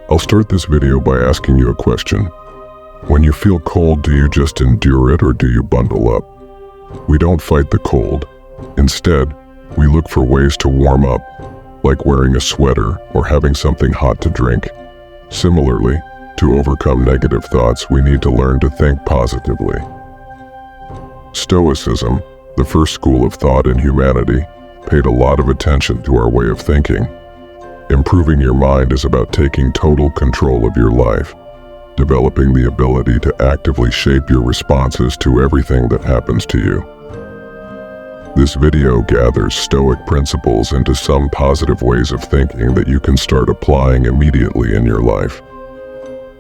I'll start this video by asking you a question. When you feel cold, do you just endure it or do you bundle up? We don't fight the cold. Instead, we look for ways to warm up, like wearing a sweater or having something hot to drink. Similarly, to overcome negative thoughts, we need to learn to think positively. Stoicism, the first school of thought in humanity, paid a lot of attention to our way of thinking. Improving your mind is about taking total control of your life, developing the ability to actively shape your responses to everything that happens to you. This video gathers Stoic principles into some positive ways of thinking that you can start applying immediately in your life.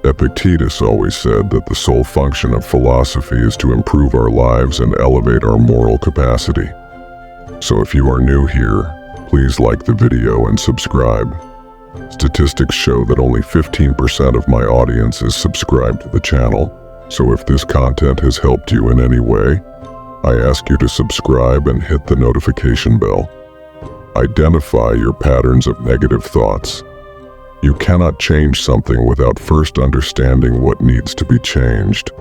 Epictetus always said that the sole function of philosophy is to improve our lives and elevate our moral capacity. So if you are new here, please like the video and subscribe. Statistics show that only 15% of my audience is subscribed to the channel, so if this content has helped you in any way, I ask you to subscribe and hit the notification bell. Identify your patterns of negative thoughts. You cannot change something without first understanding what needs to be changed.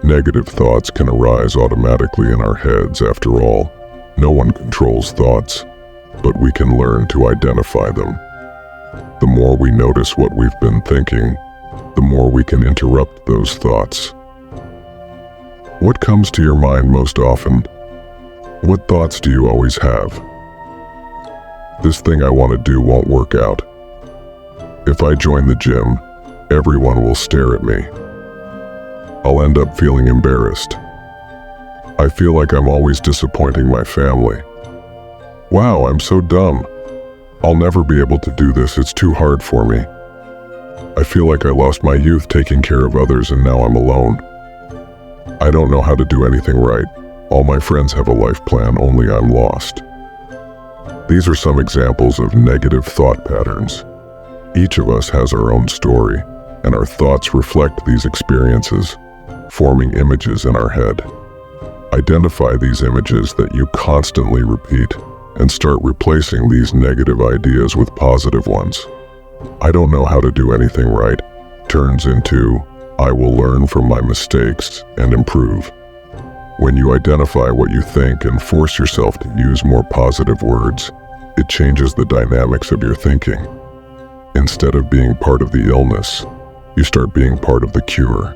Negative thoughts can arise automatically in our heads. After all, no one controls thoughts, but we can learn to identify them. The more we notice what we've been thinking, the more we can interrupt those thoughts. What comes to your mind most often? What thoughts do you always have? This thing I want to do won't work out. If I join the gym, everyone will stare at me. I'll end up feeling embarrassed. I feel like I'm always disappointing my family. Wow, I'm so dumb. I'll never be able to do this, it's too hard for me. I feel like I lost my youth taking care of others and now I'm alone. I don't know how to do anything right. All my friends have a life plan, only I'm lost. These are some examples of negative thought patterns. Each of us has our own story, and our thoughts reflect these experiences, forming images in our head. Identify these images that you constantly repeat, and start replacing these negative ideas with positive ones. I don't know how to do anything right turns into, I will learn from my mistakes and improve. When you identify what you think and force yourself to use more positive words, it changes the dynamics of your thinking. Instead of being part of the illness, you start being part of the cure.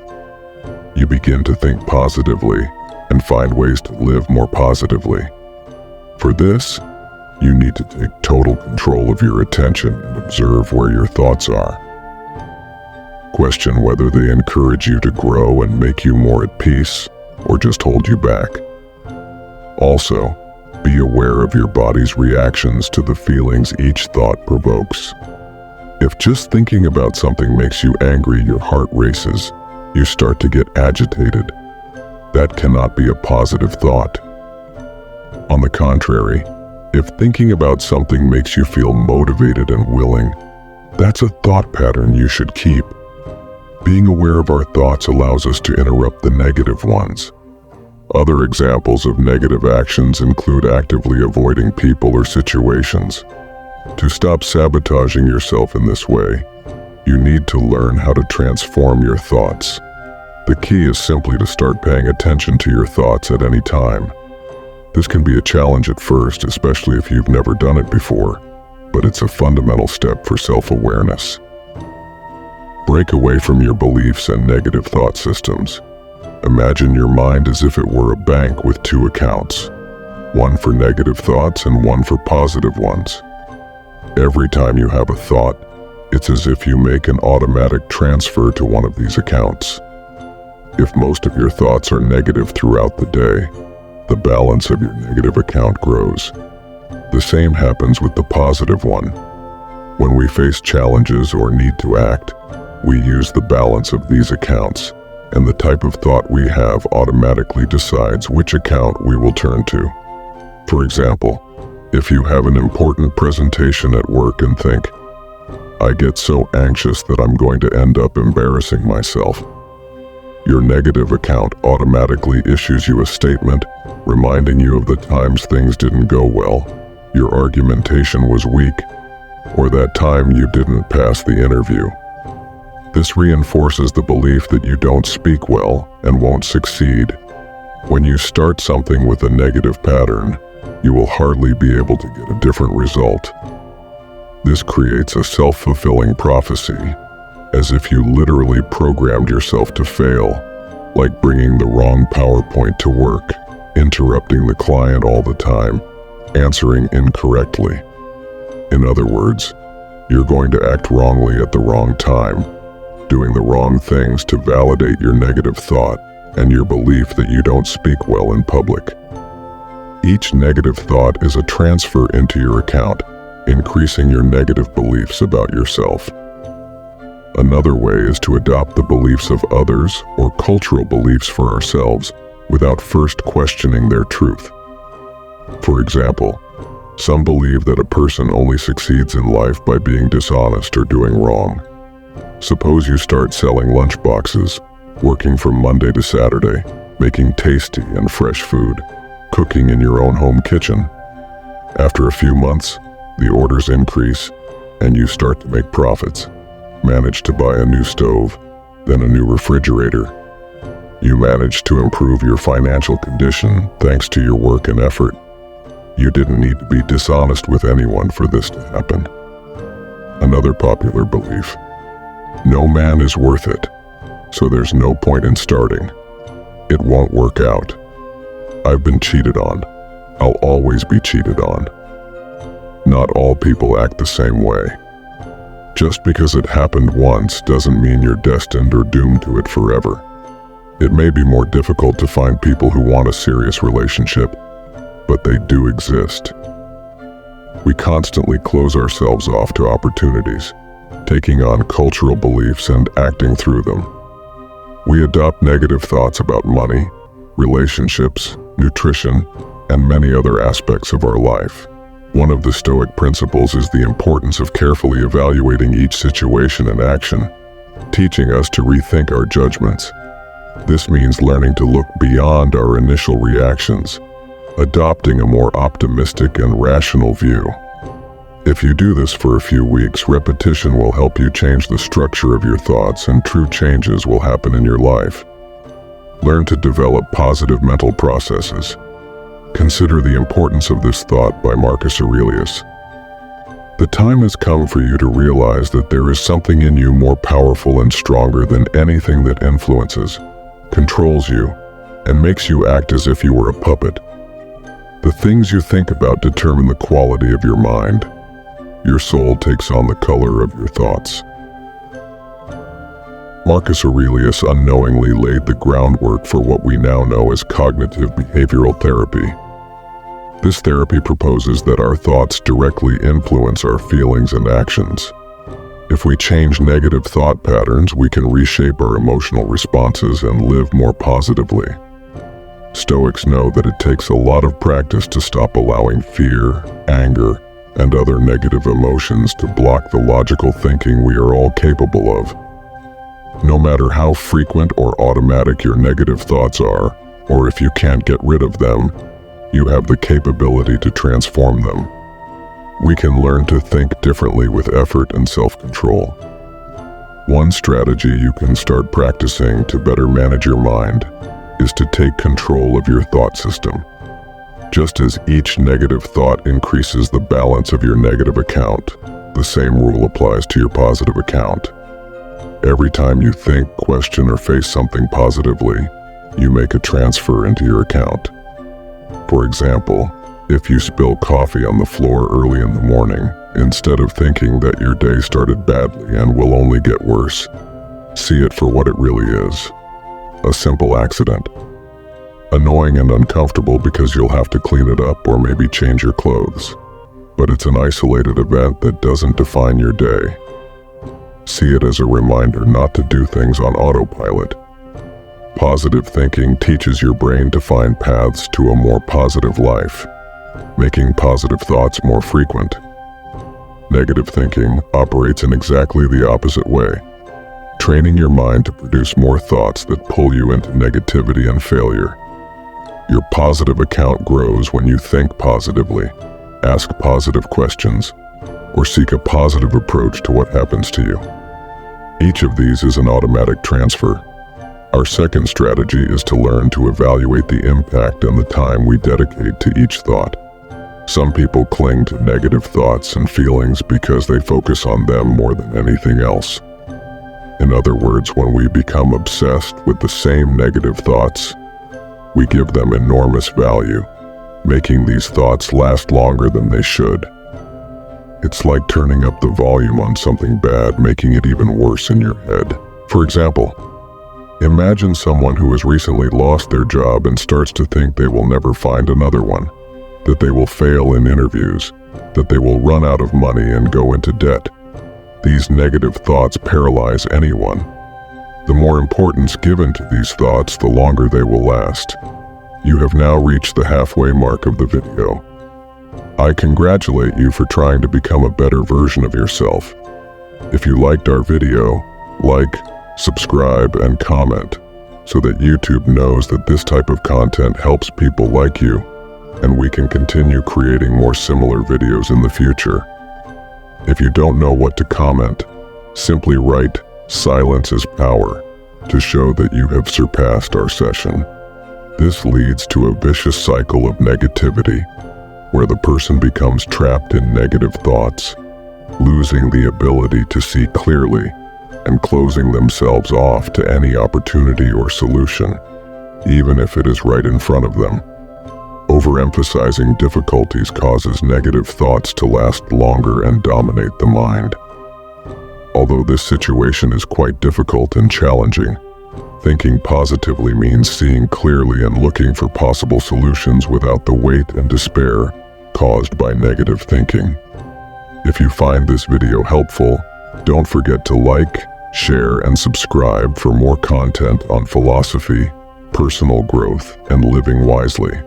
You begin to think positively and find ways to live more positively. For this, you need to take total control of your attention and observe where your thoughts are. Question whether they encourage you to grow and make you more at peace, or just hold you back. Also, be aware of your body's reactions to the feelings each thought provokes. If just thinking about something makes you angry, your heart races, you start to get agitated. That cannot be a positive thought. On the contrary, if thinking about something makes you feel motivated and willing, that's a thought pattern you should keep. Being aware of our thoughts allows us to interrupt the negative ones. Other examples of negative actions include actively avoiding people or situations. To stop sabotaging yourself in this way, you need to learn how to transform your thoughts. The key is simply to start paying attention to your thoughts at any time. This can be a challenge at first, especially if you've never done it before, but it's a fundamental step for self-awareness. Break away from your beliefs and negative thought systems. Imagine your mind as if it were a bank with two accounts, one for negative thoughts and one for positive ones. Every time you have a thought, it's as if you make an automatic transfer to one of these accounts. If most of your thoughts are negative throughout the day, the balance of your negative account grows. The same happens with the positive one. When we face challenges or need to act, we use the balance of these accounts, and the type of thought we have automatically decides which account we will turn to. For example, if you have an important presentation at work and think, I get so anxious that I'm going to end up embarrassing myself, your negative account automatically issues you a statement reminding you of the times things didn't go well, your argumentation was weak, or that time you didn't pass the interview. This reinforces the belief that you don't speak well and won't succeed. When you start something with a negative pattern, you will hardly be able to get a different result. This creates a self-fulfilling prophecy, as if you literally programmed yourself to fail, like bringing the wrong PowerPoint to work, interrupting the client all the time, answering incorrectly. In other words, you're going to act wrongly at the wrong time, doing the wrong things to validate your negative thought and your belief that you don't speak well in public. Each negative thought is a transfer into your account, increasing your negative beliefs about yourself. Another way is to adopt the beliefs of others or cultural beliefs for ourselves without first questioning their truth. For example, some believe that a person only succeeds in life by being dishonest or doing wrong. Suppose you start selling lunchboxes, working from Monday to Saturday, making tasty and fresh food, cooking in your own home kitchen. After a few months, the orders increase, and you start to make profits. Manage to buy a new stove, then a new refrigerator. You manage to improve your financial condition thanks to your work and effort. You didn't need to be dishonest with anyone for this to happen. Another popular belief: no man is worth it, so there's no point in starting. It won't work out. I've been cheated on. I'll always be cheated on. Not all people act the same way. Just because it happened once doesn't mean you're destined or doomed to it forever. It may be more difficult to find people who want a serious relationship, but they do exist. We constantly close ourselves off to opportunities, taking on cultural beliefs and acting through them. We adopt negative thoughts about money, relationships, nutrition, and many other aspects of our life. One of the Stoic principles is the importance of carefully evaluating each situation and action, teaching us to rethink our judgments. This means learning to look beyond our initial reactions, adopting a more optimistic and rational view. If you do this for a few weeks, repetition will help you change the structure of your thoughts, and true changes will happen in your life. Learn to develop positive mental processes. Consider the importance of this thought by Marcus Aurelius. The time has come for you to realize that there is something in you more powerful and stronger than anything that influences, controls you, and makes you act as if you were a puppet. The things you think about determine the quality of your mind. Your soul takes on the color of your thoughts. Marcus Aurelius unknowingly laid the groundwork for what we now know as cognitive behavioral therapy. This therapy proposes that our thoughts directly influence our feelings and actions. If we change negative thought patterns, we can reshape our emotional responses and live more positively. Stoics know that it takes a lot of practice to stop allowing fear, anger, and other negative emotions to block the logical thinking we are all capable of. No matter how frequent or automatic your negative thoughts are, or if you can't get rid of them, you have the capability to transform them. We can learn to think differently with effort and self-control. One strategy you can start practicing to better manage your mind is to take control of your thought system. Just as each negative thought increases the balance of your negative account, the same rule applies to your positive account. Every time you think, question, or face something positively, you make a transfer into your account. For example, if you spill coffee on the floor early in the morning, instead of thinking that your day started badly and will only get worse, see it for what it really is: a simple accident. Annoying and uncomfortable because you'll have to clean it up or maybe change your clothes. But it's an isolated event that doesn't define your day. See it as a reminder not to do things on autopilot. Positive thinking teaches your brain to find paths to a more positive life, making positive thoughts more frequent. Negative thinking operates in exactly the opposite way, training your mind to produce more thoughts that pull you into negativity and failure. Your positive account grows when you think positively, ask positive questions, or seek a positive approach to what happens to you. Each of these is an automatic transfer. Our second strategy is to learn to evaluate the impact and the time we dedicate to each thought. Some people cling to negative thoughts and feelings because they focus on them more than anything else. In other words, when we become obsessed with the same negative thoughts, we give them enormous value, making these thoughts last longer than they should. It's like turning up the volume on something bad, making it even worse in your head. For example, imagine someone who has recently lost their job and starts to think they will never find another one, that they will fail in interviews, that they will run out of money and go into debt. These negative thoughts paralyze anyone. The more importance given to these thoughts, the longer they will last. You have now reached the halfway mark of the video. I congratulate you for trying to become a better version of yourself. If you liked our video, like, subscribe, and comment so that YouTube knows that this type of content helps people like you, and we can continue creating more similar videos in the future. If you don't know what to comment, simply write "Silence is power" to show that you have surpassed our session. This leads to a vicious cycle of negativity, where the person becomes trapped in negative thoughts, losing the ability to see clearly and closing themselves off to any opportunity or solution, even if it is right in front of them. Overemphasizing difficulties causes negative thoughts to last longer and dominate the mind. Although this situation is quite difficult and challenging, thinking positively means seeing clearly and looking for possible solutions without the weight and despair caused by negative thinking. If you find this video helpful, don't forget to like, share, and subscribe for more content on philosophy, personal growth, and living wisely.